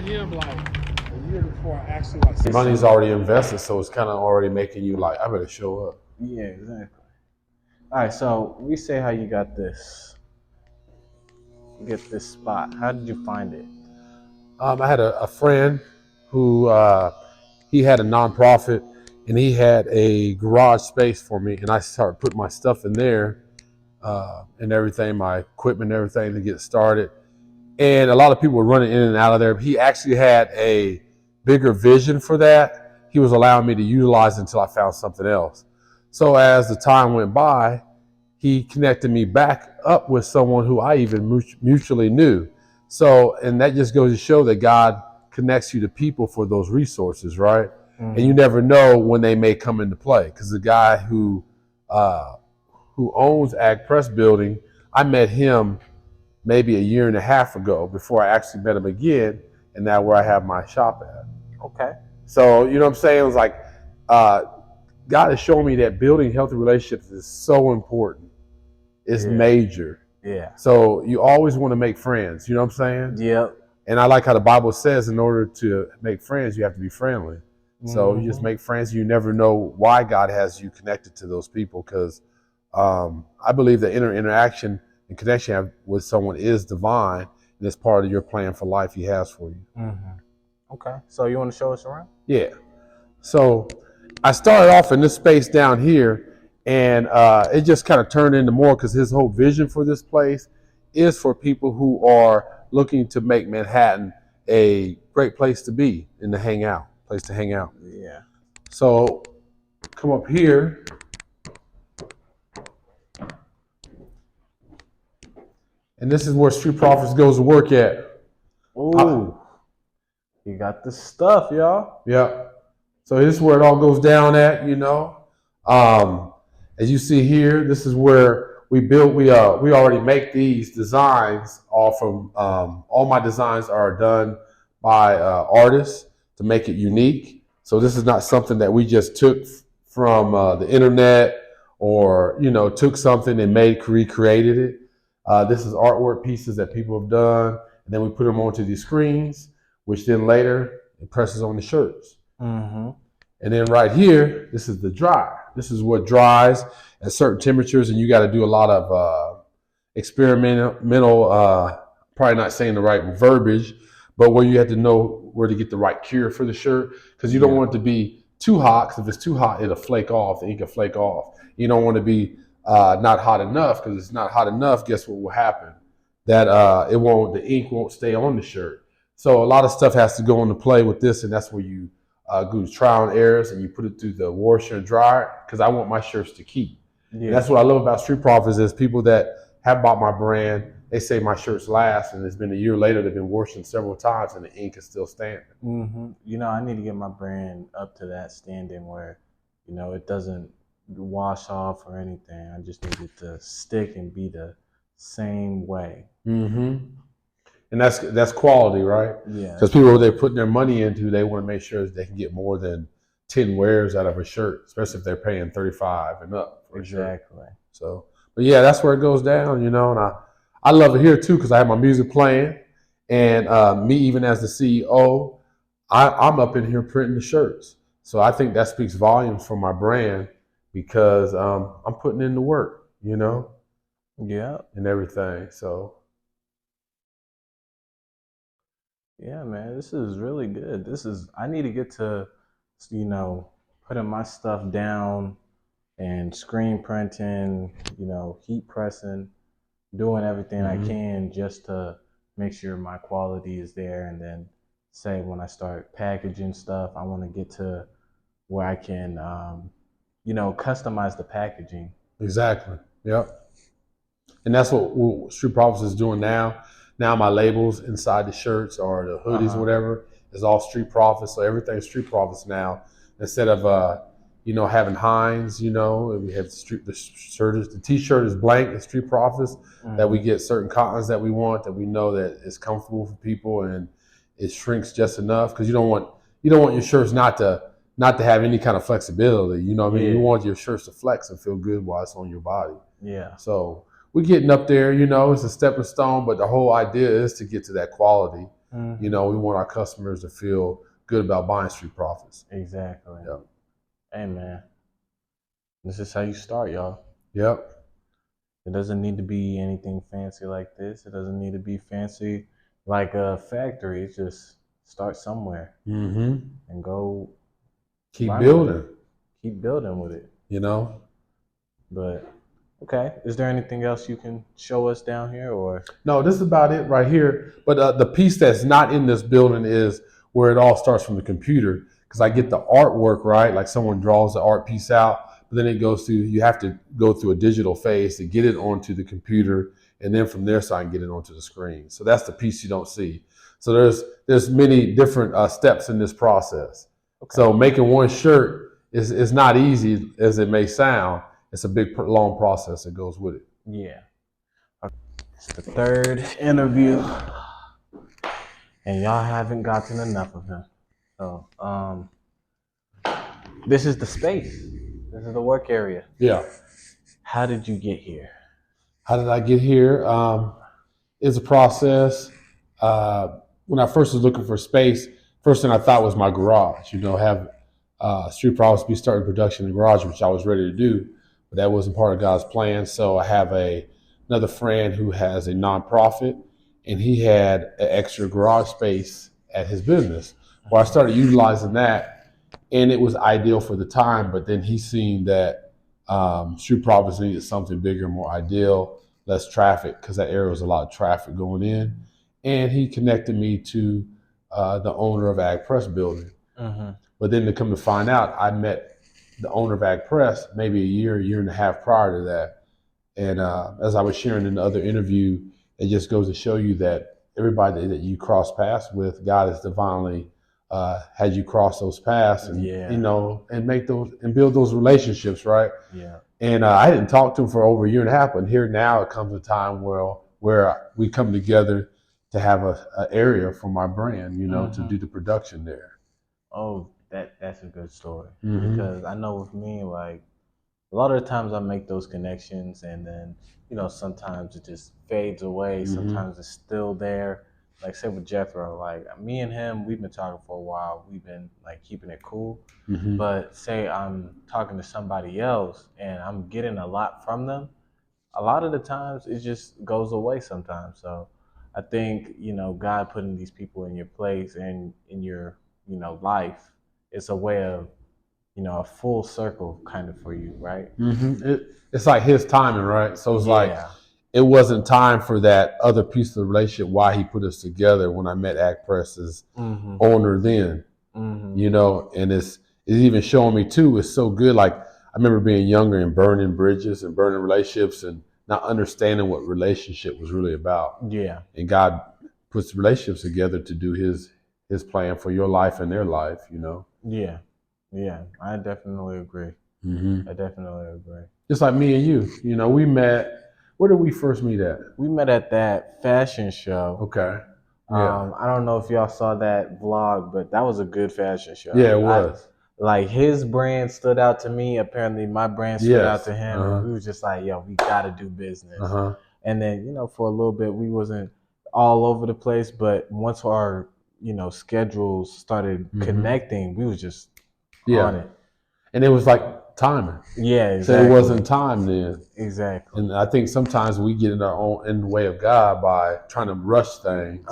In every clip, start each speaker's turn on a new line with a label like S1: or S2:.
S1: met him like a year before I actually like.
S2: The money's already invested, so it's kind of already making you like, I better show up.
S3: Yeah, exactly. All right, so we say how you got this, get this spot. How did you find it?
S2: I had a friend who he had a nonprofit, and he had a garage space for me, and I started putting my stuff in there and everything, my equipment, and everything to get started. And a lot of people were running in and out of there. He actually had a bigger vision for that. He was allowing me to utilize it until I found something else. So as the time went by, he connected me back up with someone who I even mutually knew. So, and that just goes to show that God connects you to people for those resources, right? Mm-hmm. And you never know when they may come into play. Because the guy who owns Ag Press Building, I met him maybe a year and a half ago before I actually met him again, and now where I have my shop at.
S3: Okay.
S2: So, you know what I'm saying? It was like, God has shown me that building healthy relationships is so important. It's major.
S3: Yeah.
S2: So you always want to make friends, you know what I'm saying?
S3: Yep.
S2: And I like how the Bible says in order to make friends, you have to be friendly. So you just make friends. You never know why God has you connected to those people, because I believe the interaction and connection you have with someone is divine, and it's part of your plan for life He has for you.
S3: Mm-hmm. Okay. So you want to show us around?
S2: Yeah. So I started off in this space down here, and it just kind of turned into more, because his whole vision for this place is for people who are looking to make Manhattan a great place to be and to hang out, place to hang out.
S3: Yeah.
S2: So come up here. And this is where Street Profits goes to work at.
S3: Ooh. You got the stuff, y'all.
S2: Yeah. So this is where it all goes down at, you know. As you see here, this is where we built. We already make these designs all from. All my designs are done by artists to make it unique. So this is not something that we just took from the internet, or took something and recreated it. This is artwork pieces that people have done, and then we put them onto these screens, which then later it presses on the shirts.
S3: Mm-hmm.
S2: And then right here, this is the dry. This is what dries at certain temperatures, and you got to do a lot of experimental, probably not saying the right verbiage, but where you have to know where to get the right cure for the shirt, because you don't want it to be too hot, because if it's too hot, it'll flake off, the ink will flake off. You don't want to be not hot enough, because it's not hot enough, guess what will happen? That the ink won't stay on the shirt. So a lot of stuff has to go into play with this, and that's where you do trial and errors, and you put it through the washer and dryer, because I want my shirts to keep. Yeah. That's what I love about Street Profits, is people that have bought my brand, they say my shirts last, and it's been a year later, they've been washing several times, and the ink is still standing.
S3: Mm-hmm. I need to get my brand up to that standing where, it doesn't wash off or anything. I just need it to stick and be the same way.
S2: Mm-hmm. And that's quality, right?
S3: Yeah.
S2: Because people, they're putting their money into, they want to make sure that they can get more than 10 wears out of a shirt, especially if they're paying $35 and up for a shirt.
S3: Exactly.
S2: So, but yeah, that's where it goes down, and I love it here too, because I have my music playing, and me, even as the CEO, I'm up in here printing the shirts. So I think that speaks volumes for my brand, because I'm putting in the work,
S3: Yeah.
S2: and everything. So.
S3: Yeah, man, this is really good. I need to get to, putting my stuff down and screen printing, heat pressing, doing everything I can just to make sure my quality is there. And then say when I start packaging stuff, I want to get to where I can, customize the packaging.
S2: Exactly. Yep. And that's what Street Profits is doing now. Now my labels inside the shirts or the hoodies, whatever, is all Street Profits. So everything's Street Profits now. Instead of having Heinz, we have the T-shirt is blank. It's Street Profits. That we get certain cottons that we want, that we know that is comfortable for people and it shrinks just enough, because you don't want your shirts not to have any kind of flexibility. You know what I mean? You want your shirts to flex and feel good while it's on your body.
S3: Yeah.
S2: So we're getting up there, it's a stepping stone, but the whole idea is to get to that quality. You know, we want our customers to feel good about buying Street Profits.
S3: Exactly.
S2: Yep.
S3: Hey, man. This is how you start, y'all.
S2: Yep.
S3: It doesn't need to be anything fancy like this. It doesn't need to be fancy like a factory. It's just start somewhere
S2: Mm-hmm.
S3: and go
S2: Keep
S3: run with
S2: building.
S3: it. Keep building with it.
S2: You know.
S3: But okay, is there anything else you can show us down here, or?
S2: No, this is about it right here. But the piece that's not in this building is where it all starts from the computer, because I get the artwork, right? Like someone draws the art piece out, but then it goes through, you have to go through a digital phase to get it onto the computer, and then from there so I can get it onto the screen. So that's the piece you don't see. So there's many different steps in this process.
S3: Okay.
S2: So making one shirt is not easy as it may sound. It's a big, long process that goes with it.
S3: Yeah. It's the third interview, and y'all haven't gotten enough of him. So, this is the space. This is the work area.
S2: Yeah.
S3: How did you get here?
S2: How did I get here? It's a process. When I first was looking for space, first thing I thought was my garage. You know, have Street Profits be starting production in the garage, which I was ready to do, but that wasn't part of God's plan. So I have another friend who has a nonprofit, and he had an extra garage space at his business. Well, I started utilizing that, and it was ideal for the time. But then he seen that Street Profits needed something bigger, more ideal, less traffic, because that area was a lot of traffic going in. And he connected me to the owner of Ag Press Building.
S3: Mm-hmm.
S2: But then to come to find out, I met the owner of Ag Press maybe a year and a half prior to that. And as I was sharing in the other interview, it just goes to show you that everybody that you cross paths with, God has divinely had you cross those paths, and you know, and make those and build those relationships, right?
S3: Yeah.
S2: And I didn't talk to him for over a year and a half, but here now it comes a time where we come together to have a area for my brand, you know, to do the production there.
S3: Oh, that's a good story.
S2: Mm-hmm.
S3: Because I know with me, like, a lot of the times I make those connections, and then, you know, sometimes it just fades away.
S2: Mm-hmm.
S3: Sometimes it's still there. Like, say with Jethro, like, me and him, we've been talking for a while. We've been, like, keeping it cool.
S2: Mm-hmm.
S3: But say I'm talking to somebody else and I'm getting a lot from them, a lot of the times it just goes away sometimes. So I think, you know, God putting these people in your place and in your, you know, life, it's a way of, you know, a full circle kind of for you, right?
S2: Mm-hmm. It's like his timing, right? So it's like it wasn't time for that other piece of the relationship, why he put us together when I met Ag Press's owner then, you know, and it's even showing me too, it's so good. Like I remember being younger and burning bridges and burning relationships and not understanding what relationship was really about.
S3: Yeah.
S2: And God puts relationships together to do his plan for your life and their life, you know?
S3: Yeah. Yeah. I definitely agree.
S2: Mm-hmm.
S3: I definitely agree.
S2: Just like me and you know, we met. Where did we first meet at?
S3: We met at that fashion show.
S2: Okay. Yeah.
S3: I don't know if y'all saw that vlog, but that was a good fashion show.
S2: Yeah, it was.
S3: Like his brand stood out to me. Apparently my brand stood out to him. And we was just like, yo, we got to do business. And then, you know, for a little bit, we wasn't all over the place. But once our, you know, schedules started connecting, we was just on it.
S2: And it was like timing.
S3: Yeah, exactly.
S2: So it wasn't time then.
S3: Exactly.
S2: And I think sometimes we get in the way of God by trying to rush things.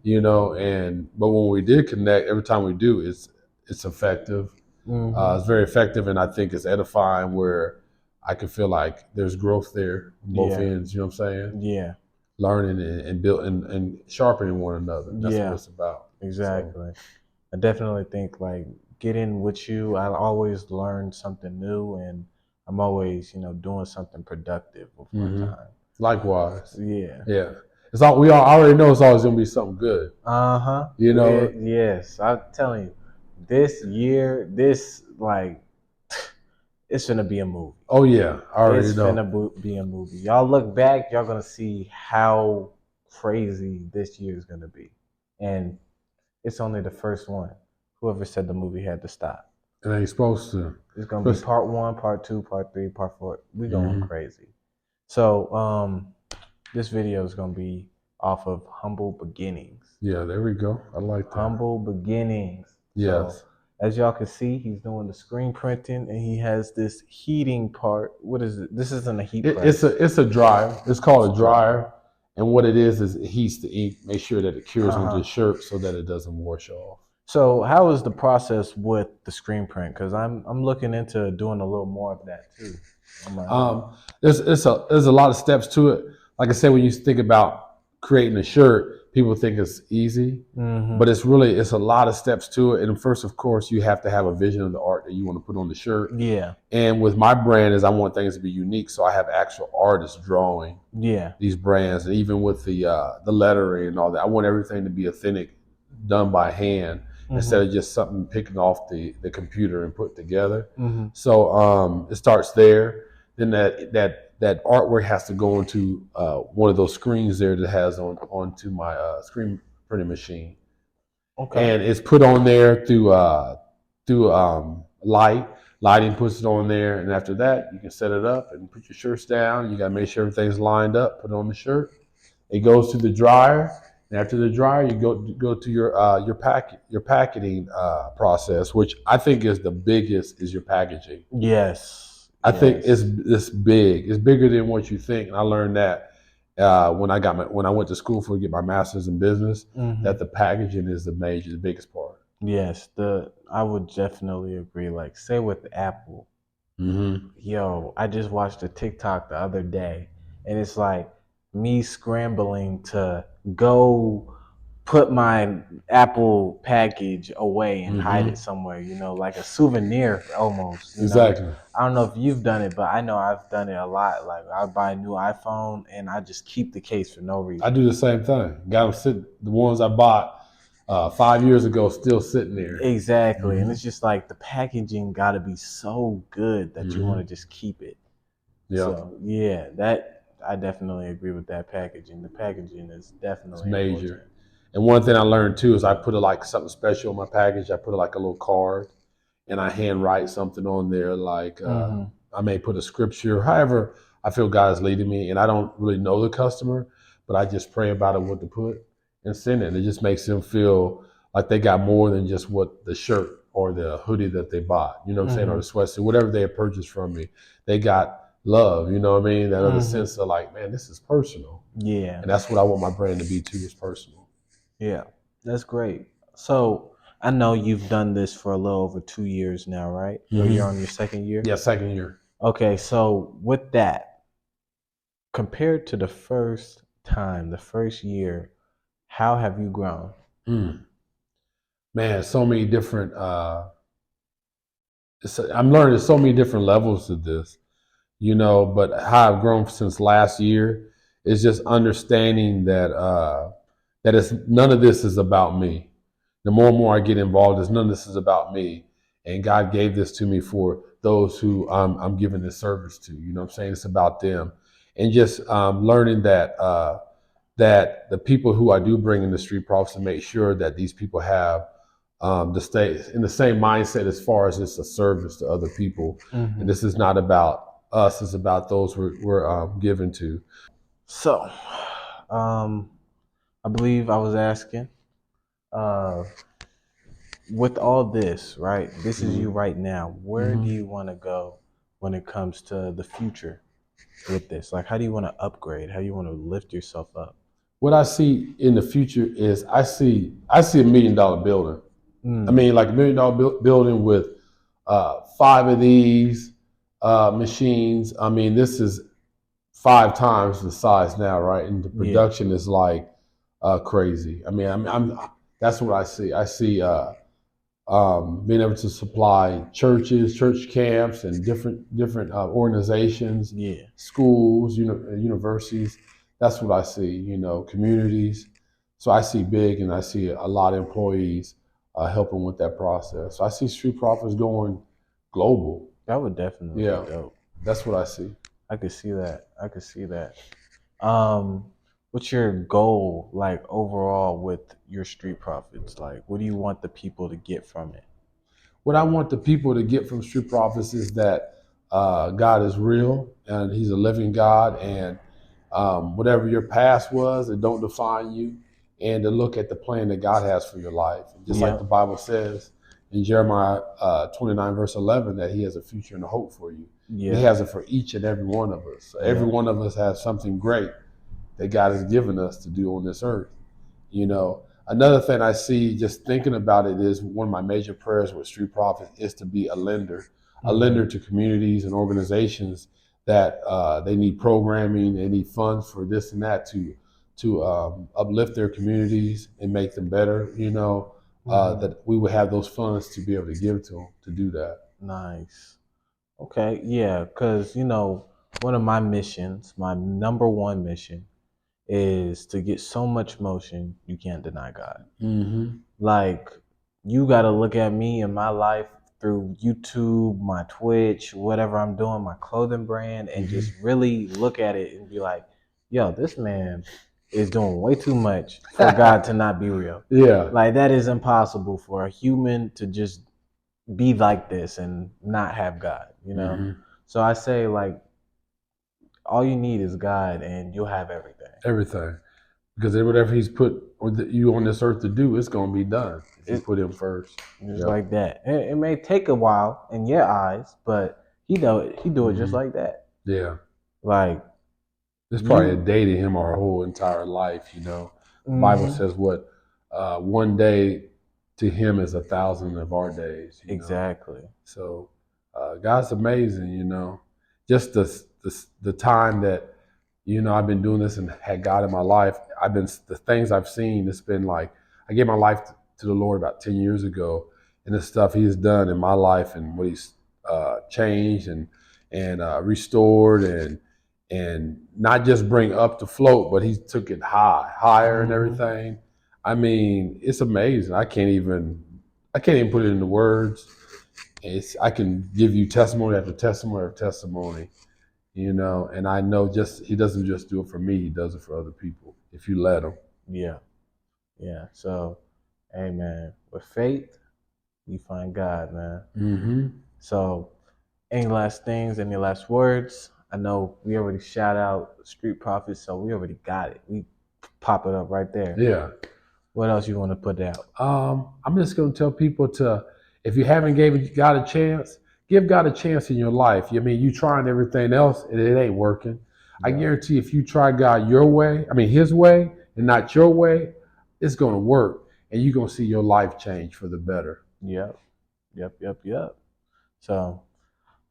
S2: You know, but when we did connect, every time we do, it's effective. It's very effective, and I think it's edifying where I can feel like there's growth there on both ends. You know what I'm saying?
S3: Yeah.
S2: Learning and building and sharpening one another. That's what it's about.
S3: Exactly. So. I definitely think like getting with you, I always learn something new, and I'm always, you know, doing something productive with my time.
S2: Likewise.
S3: Yeah.
S2: Yeah. It's all we all already know. It's always gonna be something good. You know.
S3: Yes, I'm telling you, this year, like, it's gonna be a movie.
S2: Oh yeah, I already know.
S3: It's gonna be a movie. Y'all look back, y'all gonna see how crazy this year is gonna be, and it's only the first one. Whoever said the movie had to stop.
S2: It ain't supposed to.
S3: It's gonna be part 1, part 2, part 3, part 4. We going crazy. So this video is gonna be off of Humble Beginnings.
S2: Yeah, there we go. I like that.
S3: Humble Beginnings.
S2: Yes.
S3: So, as y'all can see, he's doing the screen printing, and he has this heating part. What is it? This isn't a heat press.
S2: It's a dryer. It's called a dryer. And what it is it heats the ink, make sure that it cures onto the shirt so that it doesn't wash off.
S3: So how is the process with the screen print? Because I'm looking into doing a little more of that too.
S2: There's a lot of steps to it. Like I said, when you think about creating a shirt, people think it's easy, but it's a lot of steps to it. And first, of course, you have to have a vision of the art that you want to put on the shirt.
S3: Yeah.
S2: And with my brand is I want things to be unique, so I have actual artists drawing these brands, and even with the lettering and all that, I want everything to be authentic, done by hand instead of just something picking off the computer and put together. So it starts there. Then that artwork has to go into one of those screens there that has onto my screen printing machine. Okay. And it's put on there through lighting puts it on there, and after that you can set it up and put your shirts down. You got to make sure everything's lined up, put it on the shirt. It goes to the dryer, and after the dryer you go to your packaging process, which I think is the biggest, is your packaging.
S3: Yes.
S2: I think it's big. It's bigger than what you think. And I learned that when I went to school to get my master's in business, that the packaging is the biggest part.
S3: Yes, I would definitely agree. Like, say with Apple, yo, I just watched a TikTok the other day, and it's like me scrambling to go put my Apple package away and hide it somewhere, like a souvenir almost.
S2: Exactly.
S3: I don't know if you've done it, but I know I've done it a lot. Like, I buy a new iPhone and I just keep the case for no reason.
S2: I do the same thing. Got them sitting, the ones I bought 5 years ago, still sitting there.
S3: Exactly. And it's just like the packaging got to be so good that you want to just keep it. Yeah. So, yeah, I definitely agree with that packaging. The packaging is definitely
S2: major.
S3: Important.
S2: And one thing I learned too is I put something special in my package. I put a little card, and I handwrite something on there. Like I may put a scripture. However, I feel God is leading me, and I don't really know the customer, but I just pray about it, what to put, and send it. It just makes them feel like they got more than just what the shirt or the hoodie that they bought. You know what I'm saying, or the sweatsuit, whatever they had purchased from me. They got love. You know what I mean? That other sense of like, man, this is personal. Yeah. And that's what I want my brand to be too, is personal.
S3: Yeah, that's great. So I know you've done this for a little over 2 years now, right? So you're on your second year?
S2: Yeah, second year.
S3: Okay, so with that, compared to the first year, how have you grown?
S2: Man, so many different, I'm learning there's so many different levels to this, but how I've grown since last year is just understanding that none of this is about me. The more and more I get involved, none of this is about me. And God gave this to me for those who I'm giving this service to. You know what I'm saying? It's about them. And just learning that the people who I do bring in the Street Profits, to make sure that these people have to stay in the same mindset as far as it's a service to other people. And this is not about us, it's about those we're given to.
S3: So, I believe I was asking, with all this, right? This is you right now. Where do you want to go when it comes to the future with this? Like, how do you want to upgrade? How do you want to lift yourself up?
S2: What I see in the future is I see $1 million building. I mean, like $1 million building with 5 of these machines. I mean, this is 5 times the size now, right? And the production is like crazy. I mean, that's what I see. I see being able to supply churches, church camps, and different organizations, schools, universities. That's what I see. Communities. So I see big, and I see a lot of employees helping with that process. So I see Street Profits going global.
S3: That would definitely be dope.
S2: That's what I see.
S3: I could see that. What's your goal, like, overall with your Street Profits? Like, what do you want the people to get from it?
S2: What I want the people to get from Street Profits is that God is real, and He's a living God, and whatever your past was, it don't define you, and to look at the plan that God has for your life. Just like
S3: Yeah.
S2: the Bible says in Jeremiah 29 verse 11 that He has a future and a hope for you. He
S3: Yeah.
S2: has it for each and every one of us. So every
S3: Yeah.
S2: one of us has something great that God has given us to do on this earth. Another thing I see just thinking about it is one of my major prayers with Street Profits is to be a lender to communities and organizations that they need programming, they need funds for this and that to uplift their communities and make them better. That we would have those funds to be able to give to them to do that.
S3: Nice. Okay. Yeah. Because, one of my missions, my number one mission, is to get so much motion you can't deny God.
S2: Mm-hmm.
S3: Like, you got to look at me and my life through YouTube, my Twitch, whatever I'm doing, my clothing brand, and just really look at it and be like, yo, this man is doing way too much for God to not be real.
S2: Yeah.
S3: Like, that is impossible for a human to just be like this and not have God,
S2: Mm-hmm.
S3: So I say, like, all you need is God and you'll have everything.
S2: Everything. Because whatever He's put you on this earth to do, it's going to be done if you put Him first.
S3: Just like that. It may take a while in your eyes, but He do it just like that.
S2: Yeah.
S3: Like,
S2: It's probably a day to Him our whole entire life, The Bible says what? One day to Him is 1,000 of our days.
S3: Exactly.
S2: So God's amazing, Just the time that, I've been doing this and had God in my life. The things I've seen, it's been like, I gave my life to the Lord about 10 years ago, and the stuff He has done in my life and what He's changed and restored and not just bring up to float, but He took it higher and everything. I mean, it's amazing. I can't even put it into words. I can give you testimony after testimony after testimony, and I know He doesn't just do it for me, He does it for other people if you let Him.
S3: Yeah. Yeah. So, hey, man, with faith, you find God, man.
S2: Mm-hmm.
S3: So, any last things, any last words? I know we already shout out Street Profits, so we already got it. We pop it up right there.
S2: Yeah.
S3: What else you want to put out?
S2: I'm just going to tell people if you haven't given God a chance, give God a chance in your life. I mean, you trying everything else and it ain't working. I guarantee if you try God His way and not your way, it's going to work. And you're going to see your life change for the better.
S3: Yep. So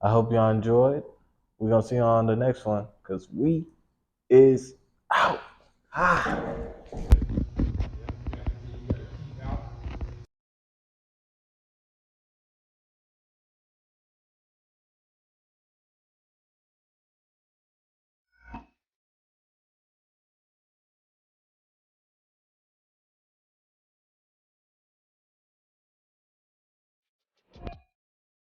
S3: I hope y'all enjoyed. We're going to see y'all on the next one because we is out.